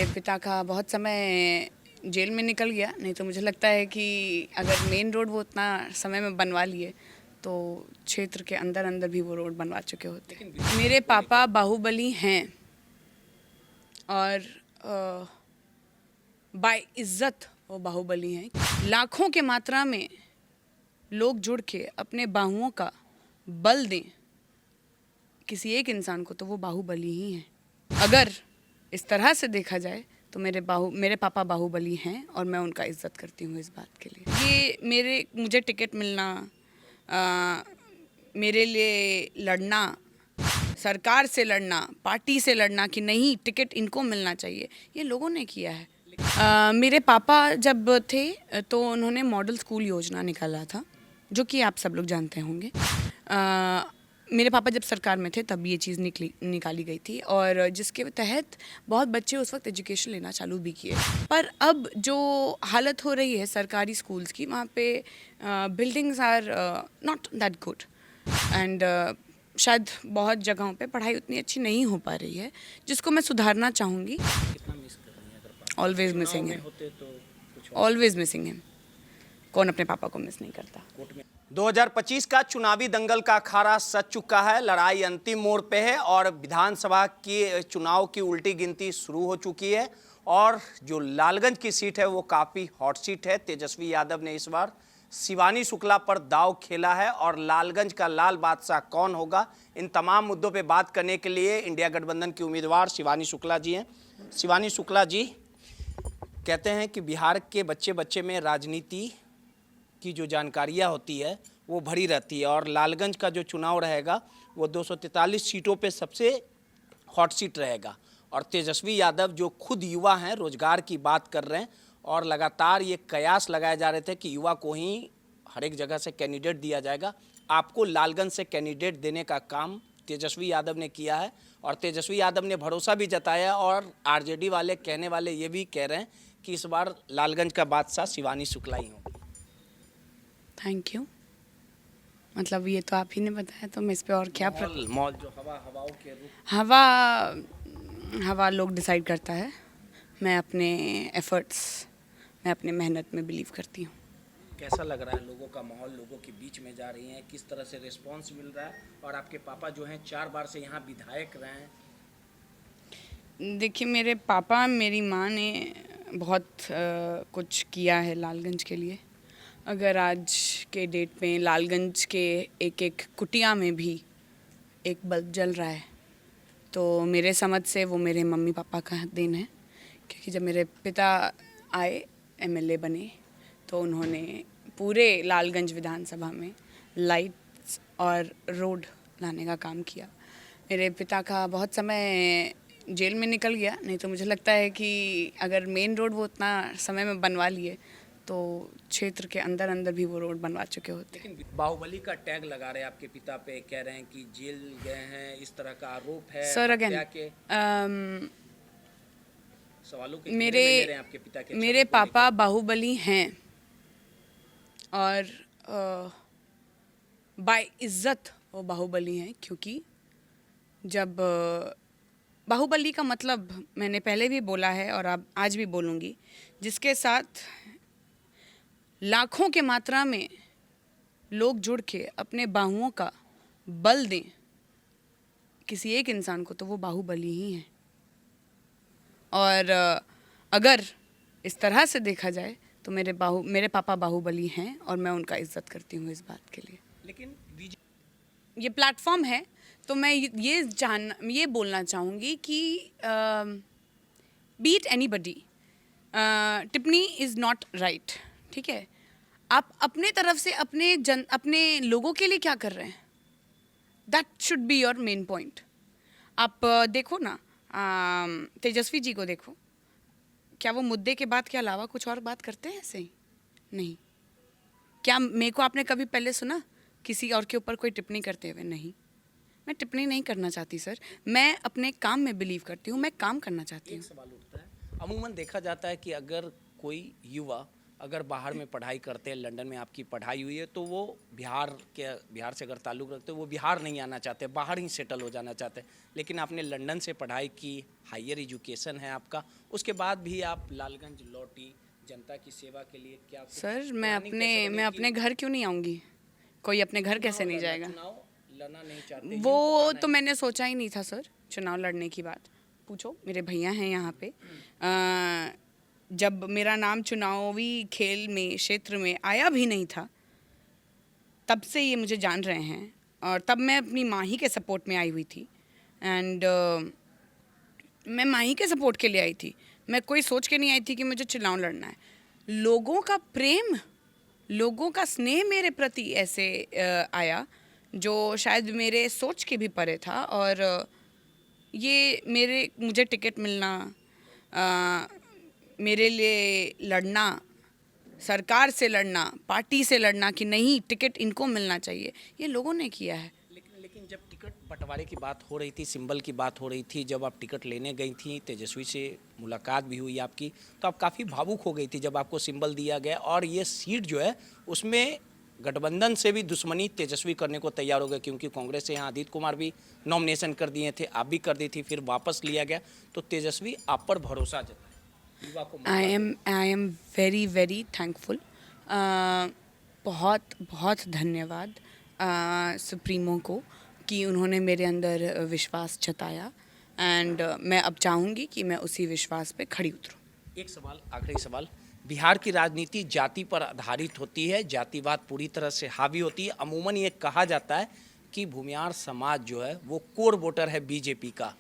पिता का बहुत समय जेल में निकल गया, नहीं तो मुझे लगता है कि अगर मेन रोड वो उतना समय में बनवा लिए तो क्षेत्र के अंदर अंदर भी वो रोड बनवा चुके होते। मेरे पापा बाहुबली हैं और बाय इज्जत वो बाहुबली हैं। लाखों के मात्रा में लोग जुड़ के अपने बाहुओं का बल दें किसी एक इंसान को तो वो बाहुबली ही हैं। अगर इस तरह से देखा जाए तो मेरे पापा बाहुबली हैं और मैं उनका इज्जत करती हूँ इस बात के लिए। ये मुझे टिकट मिलना, मेरे लिए लड़ना, सरकार से लड़ना, पार्टी से लड़ना कि नहीं टिकट इनको मिलना चाहिए, ये लोगों ने किया है। मेरे पापा जब थे तो उन्होंने मॉडल स्कूल योजना निकाला था, जो कि आप सब लोग जानते होंगे। मेरे पापा जब सरकार में थे तब ये चीज़ निकाली गई थी और जिसके तहत बहुत बच्चे उस वक्त एजुकेशन लेना चालू भी किए। पर अब जो हालत हो रही है सरकारी स्कूल्स की, वहाँ पे buildings are not that good and शायद बहुत जगहों पे पढ़ाई उतनी अच्छी नहीं हो पा रही है, जिसको मैं सुधारना चाहूँगी। Always missing him, always missing him. कौन अपने पापा को मिस नहीं करता। 2025 का चुनावी दंगल का अखाड़ा सज चुका है। लड़ाई अंतिम मोड़ पे है और विधानसभा के चुनाव की उल्टी गिनती शुरू हो चुकी है और जो लालगंज की सीट है वो काफ़ी हॉट सीट है। तेजस्वी यादव ने इस बार शिवानी शुक्ला पर दांव खेला है और लालगंज का लाल बादशाह कौन होगा, इन तमाम मुद्दों पे बात करने के लिए इंडिया गठबंधन की उम्मीदवार शिवानी शुक्ला जी हैं। शिवानी शुक्ला जी, कहते हैं कि बिहार के बच्चे बच्चे में राजनीति की जो जानकारियाँ होती है वो भरी रहती है और लालगंज का जो चुनाव रहेगा वो 243 सीटों पे सबसे हॉट सीट रहेगा और तेजस्वी यादव जो खुद युवा हैं, रोजगार की बात कर रहे हैं और लगातार ये कयास लगाए जा रहे थे कि युवा को ही हर एक जगह से कैंडिडेट दिया जाएगा। आपको लालगंज से कैंडिडेट देने का काम तेजस्वी यादव ने किया है और तेजस्वी यादव ने भरोसा भी जताया और आरजेडी वाले कहने वाले ये भी कह रहे हैं कि इस बार लालगंज का बादशाह शिवानी शुक्ला ही होगी। Thank you. मतलब ये तो आप ही ने बताया, तो मैं इस पे और क्या मॉल जो हवाओं के रूप हवा लोग डिसाइड करता है। मैं अपने एफर्ट्स, मैं अपने मेहनत में बिलीव करती हूँ। कैसा लग रहा है लोगों का माहौल, लोगों के बीच में जा रही हैं, किस तरह से रिस्पांस मिल रहा है? और आपके पापा जो हैं 4 बार से यहाँ विधायक रहे हैं। देखिए, मेरे पापा मेरी माँ ने बहुत कुछ किया है लालगंज के लिए। अगर आज के डेट में लालगंज के एक एक कुटिया में भी एक बल्ब जल रहा है तो मेरे समझ से वो मेरे मम्मी पापा का देन है, क्योंकि जब मेरे पिता आए, एमएलए बने, तो उन्होंने पूरे लालगंज विधानसभा में लाइट्स और रोड लाने का काम किया। मेरे पिता का बहुत समय जेल में निकल गया, नहीं तो मुझे लगता है कि अगर मेन रोड वो उतना समय में बनवा लिए तो क्षेत्र के अंदर अंदर भी वो रोड बनवा चुके होते। लेकिन बाहुबली का टैग लगा रहे हैं आपके पिता पे, कह रहे हैं कि जेल गए हैं, इस तरह का आरोप है। सर अगेन सवालों के घेरे में ले रहे हैं आपके पिता के। मेरे पापा बाहुबली हैं और बाय इज्जत वो बाहुबली हैं, क्योंकि जब बाहुबली का मतलब मैंने पहले भी बोला है और अब आज भी बोलूँगी, जिसके साथ लाखों के मात्रा में लोग जुड़ के अपने बाहुओं का बल दें किसी एक इंसान को तो वो बाहुबली ही हैं। और अगर इस तरह से देखा जाए तो मेरे पापा बाहुबली हैं और मैं उनका इज्जत करती हूँ इस बात के लिए। लेकिन ये प्लेटफॉर्म है तो मैं ये बोलना चाहूँगी कि बीट एनीबडी, टिप्पणी इज़ नॉट राइट, ठीक है। आप अपने तरफ से अपने लोगों के लिए क्या कर रहे हैं, that should be your main point. आप देखो ना, तेजस्वी जी को देखो, क्या वो मुद्दे के बाद के अलावा कुछ और बात करते हैं? ऐसे ही नहीं। क्या मेरे को आपने कभी पहले सुना किसी और के ऊपर कोई टिप्पणी करते हुए? नहीं, मैं टिप्पणी नहीं करना चाहती सर। मैं अपने काम में बिलीव करती हूँ, मैं काम करना चाहती हूँ। एक सवाल उठता है, अमूमन देखा जाता है कि अगर कोई युवा अगर बाहर में पढ़ाई करते हैं, लंदन में आपकी पढ़ाई हुई है, तो वो बिहार से अगर ताल्लुक़ रखते हैं, वो बिहार नहीं आना चाहते, बाहर ही सेटल हो जाना चाहते हैं। लेकिन आपने लंदन से पढ़ाई की, हायर एजुकेशन है आपका, उसके बाद भी आप लालगंज लौटी जनता की सेवा के लिए। क्या कुछ सर प्लानिंग मैं अपने घर क्यों नहीं आऊँगी? कोई अपने घर कैसे नहीं जाएगा? चुनाव लड़ना नहीं चाहते? वो तो मैंने सोचा ही नहीं था सर, चुनाव लड़ने की बात। पूछो, मेरे भैया हैं यहाँ पे। जब मेरा नाम चुनावी खेल में, क्षेत्र में आया भी नहीं था, तब से ये मुझे जान रहे हैं। और तब मैं अपनी माँ ही के सपोर्ट में आई हुई थी। एंड मैं माँ ही के सपोर्ट के लिए आई थी। मैं कोई सोच के नहीं आई थी कि मुझे चुनाव लड़ना है। लोगों का प्रेम, लोगों का स्नेह मेरे प्रति ऐसे आया, जो शायद मेरे सोच के भी परे था। और ये मुझे टिकट मिलना, मेरे लिए लड़ना, सरकार से लड़ना, पार्टी से लड़ना कि नहीं टिकट इनको मिलना चाहिए, ये लोगों ने किया है। लेकिन जब टिकट बंटवारे की बात हो रही थी, सिंबल की बात हो रही थी, जब आप टिकट लेने गई थी, तेजस्वी से मुलाकात भी हुई आपकी, तो आप काफ़ी भावुक हो गई थी जब आपको सिंबल दिया गया। और ये सीट जो है उसमें गठबंधन से भी दुश्मनी तेजस्वी करने को तैयार हो गए, क्योंकि कांग्रेस से यहाँ आदित्य कुमार भी नॉमिनेशन कर दिए थे, आप भी कर दी थी, फिर वापस लिया गया। तो तेजस्वी आप पर भरोसा जताए, युवा को I am very very thankful. बहुत बहुत धन्यवाद सुप्रीमो को कि उन्होंने मेरे अंदर विश्वास जताया। एंड मैं अब चाहूँगी कि मैं उसी विश्वास पे खड़ी उतरूँ। एक सवाल, आखिरी सवाल। बिहार की राजनीति जाति पर आधारित होती है, जातिवाद पूरी तरह से हावी होती है। अमूमन ये कहा जाता है कि भूमियार समाज जो है वो कोर वोटर है बीजेपी का।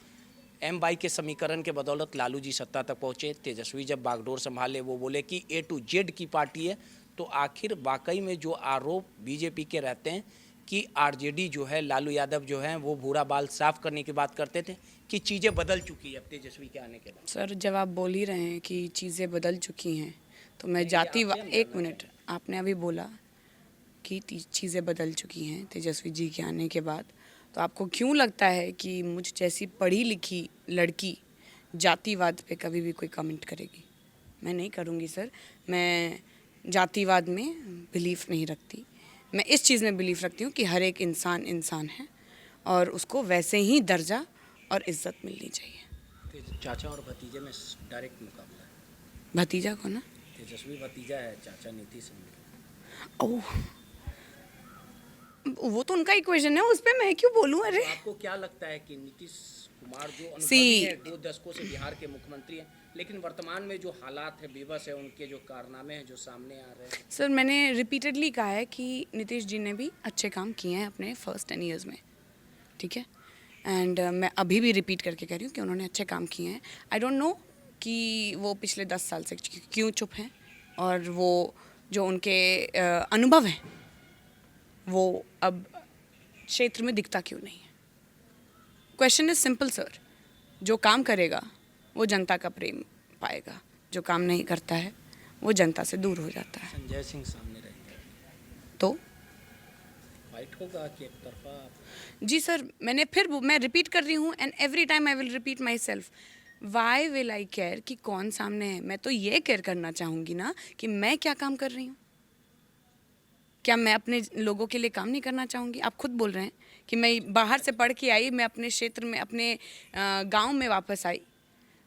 M22 के समीकरण के बदौलत लालू जी सत्ता तक पहुंचे। तेजस्वी जब बागडोर संभाले, वो बोले कि A to Z की पार्टी है। तो आखिर वाकई में जो आरोप बीजेपी के रहते हैं कि आरजेडी जो है, लालू यादव जो है, वो भूरा बाल साफ करने की बात करते थे, कि चीज़ें बदल चुकी है अब तेजस्वी के आने के बाद। सर, जब आप बोल ही रहे हैं कि चीज़ें बदल चुकी हैं, तो मैं एक मिनट, आपने अभी बोला कि चीज़ें बदल चुकी हैं तेजस्वी जी के आने के बाद, तो आपको क्यों लगता है कि मुझ जैसी पढ़ी लिखी लड़की जातिवाद पे कभी भी कोई कमेंट करेगी? मैं नहीं करूँगी सर। मैं जातिवाद में बिलीफ नहीं रखती। मैं इस चीज़ में बिलीफ रखती हूँ कि हर एक इंसान है और उसको वैसे ही दर्जा और इज्जत मिलनी चाहिए। चाचा और भतीजे में डायरेक्ट मुकाबला है। भतीजा को ना, तेजस्वी भतीजा है, चाचा नीतीश। ओह, वो तो उनका इक्वेशन है, उस पर मैं क्यों बोलूं? अरे आपको क्या लगता है कि नीतीश कुमार जो अनुभवी है, 2 दशकों से बिहार के मुख्यमंत्री हैं, लेकिन वर्तमान में जो हालात है, बेबस है, उनके जो कारनामे हैं जो सामने आ रहे हैं? सर, मैंने रिपीटेडली कहा है कि नीतीश जी ने भी अच्छे काम किए हैं अपने फर्स्ट 10 ईयर्स में, ठीक है। एंड मैं अभी भी रिपीट करके कह रही हूँ कि उन्होंने अच्छे काम किए हैं। आई डोंट नो कि वो पिछले 10 साल से क्यों चुप हैं, और वो जो उनके अनुभव हैं वो अब क्षेत्र में दिखता क्यों नहीं है। क्वेश्चन इज सिंपल सर, जो काम करेगा वो जनता का प्रेम पाएगा, जो काम नहीं करता है वो जनता से दूर हो जाता है। संजय सिंह सामने रहेंगे तो फाइट होगा कि एक तरफा? जी सर, मैं रिपीट कर रही हूँ, and every time I will repeat myself, why will I care कि कौन सामने है। मैं तो ये केयर करना चाहूँगी ना कि मैं क्या काम कर रही हूँ। क्या मैं अपने लोगों के लिए काम नहीं करना चाहूँगी? आप खुद बोल रहे हैं कि मैं बाहर से पढ़ के आई, मैं अपने क्षेत्र में, अपने गांव में वापस आई,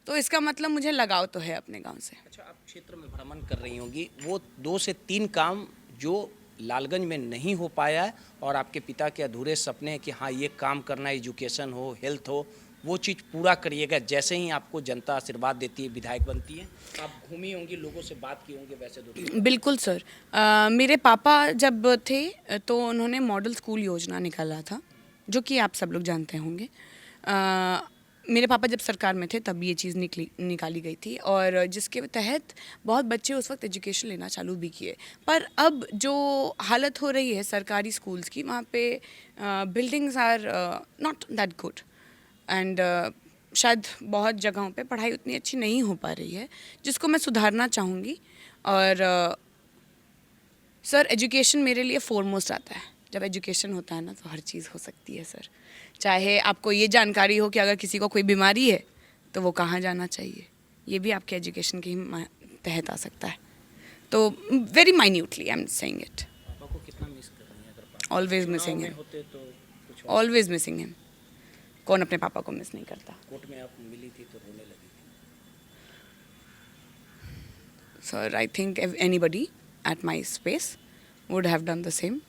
तो इसका मतलब मुझे लगाव तो है अपने गांव से। अच्छा, आप क्षेत्र में भ्रमण कर रही होंगी, वो 2 से 3 काम जो लालगंज में नहीं हो पाया है और आपके पिता के अधूरे सपने हैं कि हाँ ये काम करना, एजुकेशन हो, हेल्थ हो, वो चीज़ पूरा करिएगा। जैसे ही आपको जनता आशीर्वाद देती है, विधायक बनती है, आप घूमी होंगी, लोगों से बात की होंगी वैसे तो। बिल्कुल सर। मेरे पापा जब थे तो उन्होंने मॉडल स्कूल योजना निकाला था, जो कि आप सब लोग जानते होंगे। मेरे पापा जब सरकार में थे तब ये चीज़ निकाली गई थी, और जिसके तहत बहुत बच्चे उस वक्त एजुकेशन लेना चालू भी किए। पर अब जो हालत हो रही है सरकारी स्कूल्स की, वहाँ पे buildings are not that good, and शायद बहुत जगहों पे पढ़ाई उतनी अच्छी नहीं हो पा रही है, जिसको मैं सुधारना चाहूँगी। और सर, एजुकेशन मेरे लिए फोरमोस्ट आता है। जब एजुकेशन होता है ना तो हर चीज़ हो सकती है सर। चाहे आपको ये जानकारी हो कि अगर किसी को कोई बीमारी है तो वो कहाँ जाना चाहिए, ये भी आपके एजुकेशन के ही तहत आ सकता है। तो very minutely I am saying it, पापा को कितना मिस कर रही हैं? अगर पापा ऑलवेज चुनाव मिसिंग में हिम, होते तो कुछ और। Always missing him. कौन अपने पापा को मिस नहीं करता? कोर्ट में आप मिली थी तो रोने लगी थी। Sir I think anybody at my space would have done the same,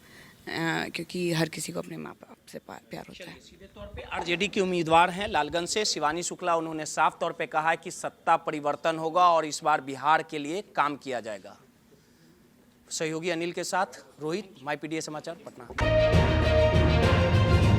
क्योंकि हर किसी को अपने माँ बाप से प्यार होता है। सीधे तौर पे आरजेडी के उम्मीदवार हैं लालगंज से शिवानी शुक्ला, उन्होंने साफ तौर पे कहा है कि सत्ता परिवर्तन होगा और इस बार बिहार के लिए काम किया जाएगा। सहयोगी अनिल के साथ रोहित, माई पीडीए समाचार, पटना।